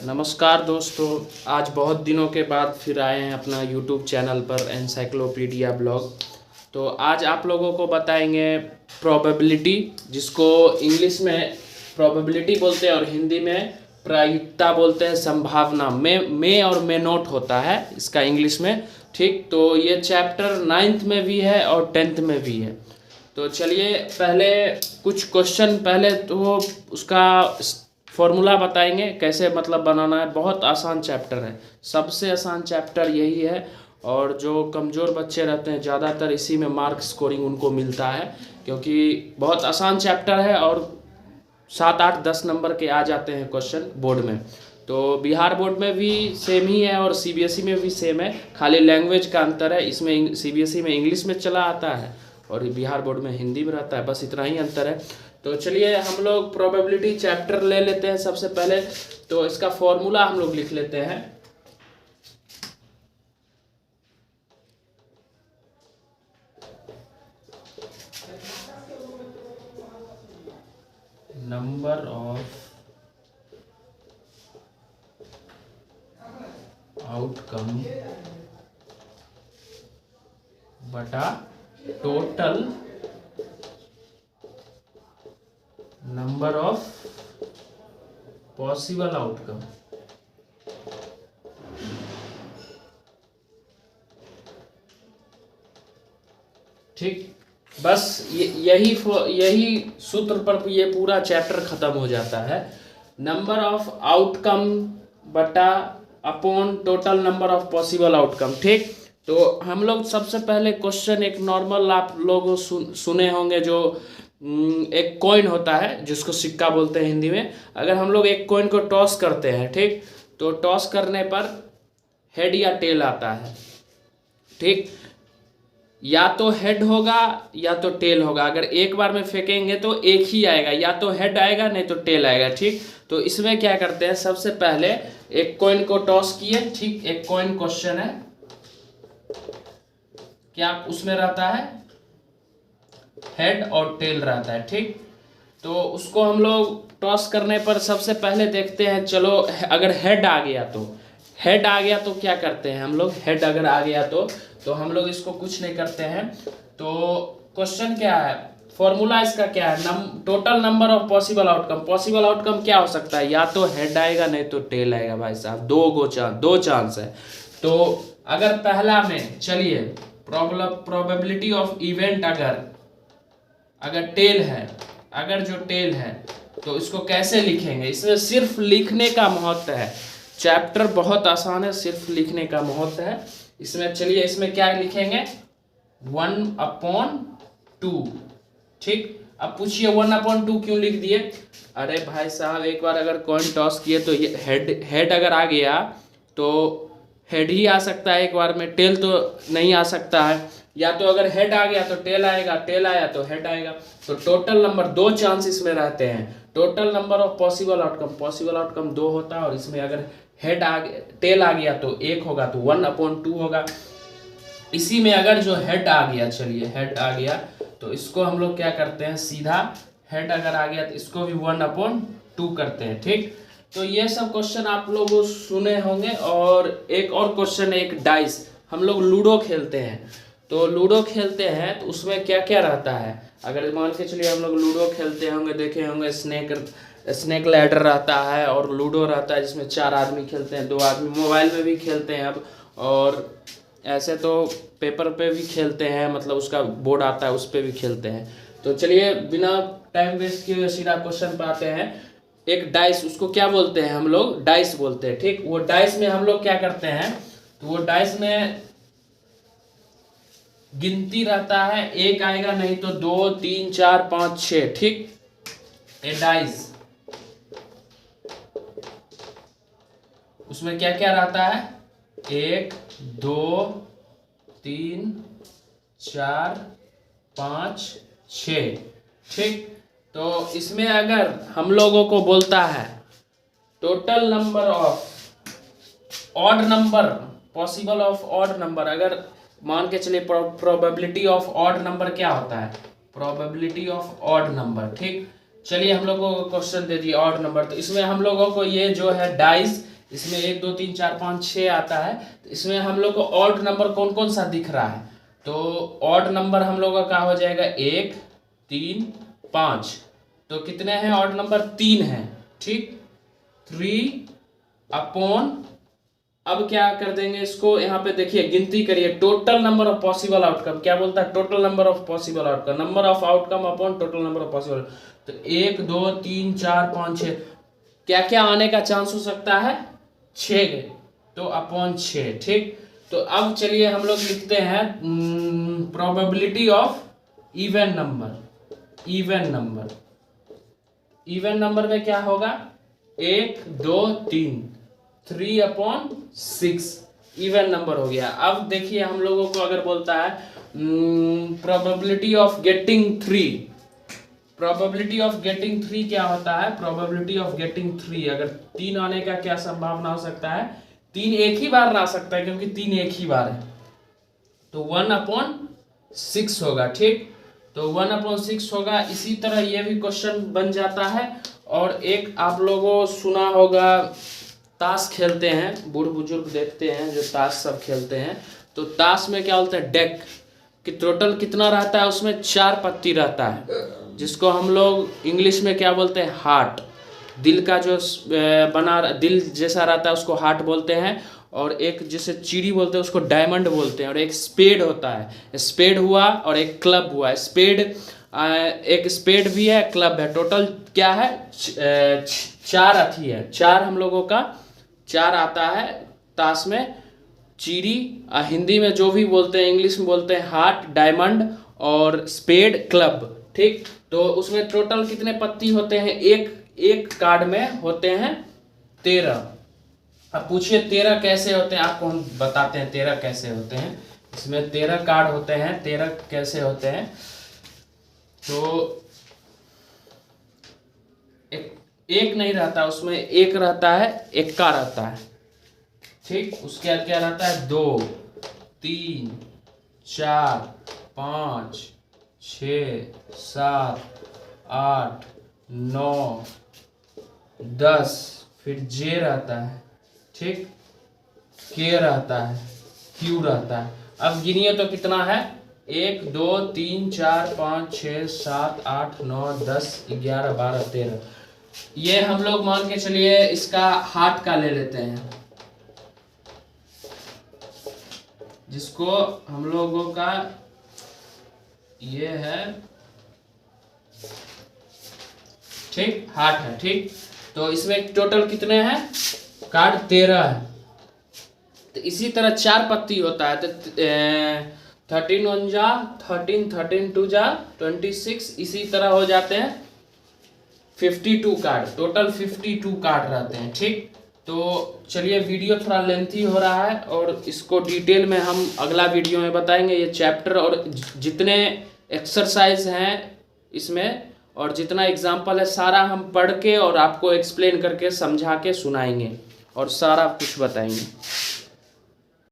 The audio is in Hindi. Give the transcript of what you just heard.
नमस्कार दोस्तों, आज बहुत दिनों के बाद फिर आए हैं अपना यूट्यूब चैनल पर एनसाइक्लोपीडिया ब्लॉग। तो आज आप लोगों को बताएंगे प्रोबेबिलिटी, जिसको इंग्लिश में प्रोबेबिलिटी बोलते हैं और हिंदी में प्रायिकता बोलते हैं। संभावना में और मे नोट होता है इसका इंग्लिश में, ठीक। तो ये चैप्टर 9th में भी है और 10th में भी है। तो चलिए पहले कुछ क्वेश्चन, पहले तो उसका फॉर्मूला बताएंगे कैसे मतलब बनाना है। बहुत आसान चैप्टर है, सबसे आसान चैप्टर यही है। और जो कमज़ोर बच्चे रहते हैं ज़्यादातर इसी में मार्क स्कोरिंग उनको मिलता है, क्योंकि बहुत आसान चैप्टर है और 7, 8, 10 नंबर के आ जाते हैं क्वेश्चन बोर्ड में। तो बिहार बोर्ड में भी सेम ही है और सीबीएसई में भी सेम है, खाली लैंग्वेज का अंतर है। इसमें सीबीएसई में इंग्लिश में चला आता है और बिहार बोर्ड में हिंदी में रहता है, बस इतना ही अंतर है। तो चलिए हम लोग प्रोबेबिलिटी चैप्टर ले लेते हैं सबसे पहले। तो इसका फॉर्मूला हम लोग लिख लेते हैं। नंबर ऑफ आउटकम बटा total number of possible outcome. ठीक, बस यही सूत्र पर ये पूरा चैप्टर खत्म हो जाता है। नंबर ऑफ आउटकम बटा upon total number of possible outcome. ठीक, तो हम लोग सबसे पहले क्वेश्चन एक नॉर्मल आप लोग सुने होंगे, जो एक कॉइन होता है जिसको सिक्का बोलते हैं हिंदी में। अगर हम लोग एक कॉइन को टॉस करते हैं, ठीक, तो टॉस करने पर हेड या टेल आता है। ठीक, या तो हेड होगा या तो टेल होगा। अगर एक बार में फेंकेंगे तो एक ही आएगा, या तो हेड आएगा नहीं तो टेल आएगा। ठीक, तो इसमें क्या करते हैं, सबसे पहले एक कॉइन को टॉस किए। ठीक, एक कॉइन क्वेश्चन है, क्या उसमें रहता है हेड और टेल रहता है। ठीक, तो उसको हम लोग टॉस करने पर सबसे पहले देखते हैं, चलो अगर हेड आ गया तो क्या करते हैं हम लोग, हेड अगर आ गया तो हम लोग इसको कुछ नहीं करते हैं। तो क्वेश्चन क्या है, फॉर्मूला इसका क्या है, total number of possible outcome. Possible outcome क्या हो सकता है, या तो हेड आएगा नहीं तो टेल आएगा। भाई साहब दो चांस है। तो अगर पहला में चलिए प्रोबेबिलिटी ऑफ इवेंट, अगर टेल है, अगर जो टेल है तो इसको कैसे लिखेंगे। इसमें सिर्फ लिखने का महत्व है, चैप्टर बहुत आसान है, सिर्फ लिखने का महत्व है इसमें। चलिए इसमें क्या लिखेंगे, 1/2। ठीक, अब पूछिए 1/2 क्यों लिख दिए। अरे भाई साहब, एक बार अगर कॉइन टॉस किए तो ये हेड अगर आ गया तो हेड ही आ सकता है एक बार में, टेल तो नहीं आ सकता है। या तो अगर हेड आ गया तो टेल आएगा, टेल आया तो हेड आएगा। तो टोटल नंबर 2 चांस इसमें रहते हैं। Total number of possible outcome 2 होता है, और इसमें अगर हेड आ गया, टेल आ गया तो 1 होगा, तो 1/2 होगा। इसी में अगर जो हेड आ गया, चलिए हेड आ गया तो इसको हम लोग क्या करते हैं, सीधा हेड अगर आ गया तो इसको भी 1/2 करते हैं। ठीक, तो ये सब क्वेश्चन आप लोग सुने होंगे। और एक और क्वेश्चन है, एक डाइस। हम लोग लूडो खेलते हैं, तो लूडो खेलते हैं तो उसमें क्या क्या रहता है। अगर मान के चलिए हम लोग लूडो खेलते होंगे, देखे होंगे स्नेक लैडर रहता है और लूडो रहता है जिसमें 4 आदमी खेलते हैं, 2 आदमी। मोबाइल में भी खेलते हैं अब, और ऐसे तो पेपर पे भी खेलते हैं, मतलब उसका बोर्ड आता है उस पर भी खेलते हैं। तो चलिए बिना टाइम वेस्ट किए सीधा क्वेश्चन पे आते हैं। एक डाइस, उसको क्या बोलते हैं हम लोग, डाइस बोलते हैं। ठीक, वो डाइस में हम लोग क्या करते हैं, तो वो डाइस में गिनती रहता है, 1 आएगा नहीं तो 2, 3, 4, 5, 6। ठीक, ए डाइस उसमें क्या क्या रहता है, 1, 2, 3, 4, 5, 6। ठीक, तो इसमें अगर हम लोगों को बोलता है total number of odd number, possible of odd number, अगर मान के चलिए प्रोबेबिलिटी ऑफ ऑड नंबर क्या होता है, प्रोबेबिलिटी ऑफ ऑड नंबर। ठीक, चलिए हम लोगों को क्वेश्चन दे दिए ऑड नंबर, तो इसमें हम लोगों को ये जो है डाइस, इसमें 1 2 3 4 5 6 आता है, तो इसमें हम लोग को ऑड नंबर कौन कौन सा दिख रहा है, तो ऑड नंबर हम लोगों का हो जाएगा 1 3 5, तो कितने हैं ऑड नंबर, 3 है। ठीक, 3 अपॉन, अब क्या कर देंगे इसको, यहाँ पे देखिए गिनती करिए, total number of possible outcome, क्या बोलता है, total number of possible outcome, number of outcome upon total number of possible, तो 1 2 3 4 5 6, क्या क्या आने का चांस हो सकता है, 6, तो अपॉन 6। ठीक, तो अब चलिए हम लोग लिखते हैं probability of even number, even number, even number में क्या होगा, 1 2 3, 3/6 इवन नंबर हो गया। अब देखिए हम लोगों को अगर बोलता है probability of getting 3, probability of getting 3 क्या होता है, प्रोबेबिलिटी ऑफ गेटिंग 3, अगर 3 आने का क्या संभावना हो सकता है, 3 एक ही बार आ सकता है क्योंकि 3 एक ही बार है, तो 1/6 होगा। ठीक, तो 1/6 होगा। इसी तरह ये भी क्वेश्चन बन जाता है। और एक आप लोगों सुना होगा, ताश खेलते हैं, बूढ़ बुजुर्ग देखते हैं जो ताश सब खेलते हैं, तो ताश में क्या बोलते हैं, डेक कि टोटल कितना रहता है, उसमें 4 पत्ती रहता है, जिसको हम लोग इंग्लिश में क्या बोलते हैं, हार्ट, दिल का जो बना दिल जैसा रहता है उसको हार्ट बोलते हैं, और एक जिसे चिड़ी बोलते हैं उसको डायमंड बोलते हैं, और एक स्पेड होता है, स्पेड हुआ, और एक क्लब हुआ, स्पेड एक स्पेड भी है, क्लब है, टोटल क्या है, 4 अथी है, 4 हम लोगों का 4 आता है ताश में, चिड़ी, हिंदी में जो भी बोलते हैं, इंग्लिश में बोलते हैं हार्ट, डायमंड और स्पेड, क्लब। ठीक, तो उसमें टोटल कितने पत्ती होते हैं, एक कार्ड में होते हैं 13। अब पूछिए 13 कैसे होते हैं, आपको हम बताते हैं 13 कैसे होते हैं। इसमें 13 कार्ड होते हैं, 13 कैसे होते हैं, तो एक नहीं रहता उसमें, एक रहता है, इक्का रहता है। ठीक, उसके बाद क्या रहता है, 2 3 4 5 6 7 8 9 10, फिर जे रहता है। ठीक, के रहता है, क्यू रहता है। अब गिनिए तो कितना है, 1 2 3 4 5 6 7 8 9 10 11 12 13। ये हम लोग मान के चलिए इसका हार्ट का ले लेते हैं, जिसको हम लोगों का ये है, ठीक, हार्ट है। ठीक, तो इसमें टोटल कितने हैं कार्ड, 13 है। तो इसी तरह 4 पत्ती होता है, तो 13 1 जा 13, 13 2 जा 26, इसी तरह हो जाते हैं 52 कार्ड, टोटल 52 कार्ड रहते हैं। ठीक, तो चलिए वीडियो थोड़ा लेंथी हो रहा है, और इसको डिटेल में हम अगला वीडियो में बताएंगे। ये चैप्टर और जितने एक्सरसाइज हैं इसमें और जितना एग्जाम्पल है सारा हम पढ़ के और आपको एक्सप्लेन करके समझा के सुनाएंगे और सारा कुछ बताएंगे।